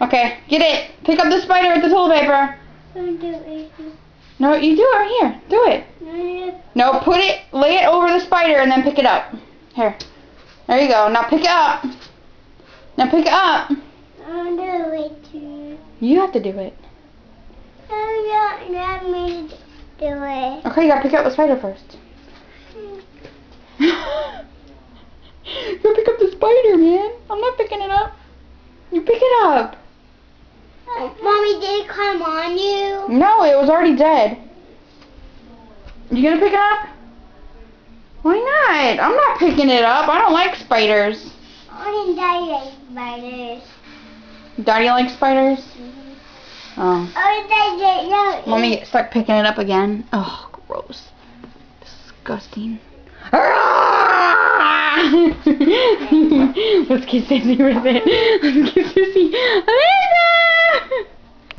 Okay, get it. Pick up the spider with the toilet paper. No, you do it right here. Do it. No, lay it over the spider and then pick it up. Here. There you go. Now pick it up. Now pick it up. You have to do it. Let me do it. Okay, you gotta pick up the spider first. You gotta pick up the spider, man. I'm not picking it up. You pick it up. Mommy, did it come on you? No, it was already dead. You gonna pick it up? Why not? I'm not picking it up. I don't like spiders. Only Daddy likes spiders. Daddy likes spiders? Oh. Let me start picking it up again. Oh, gross. Disgusting. Let's get Sissy with it. Let's get Sissy.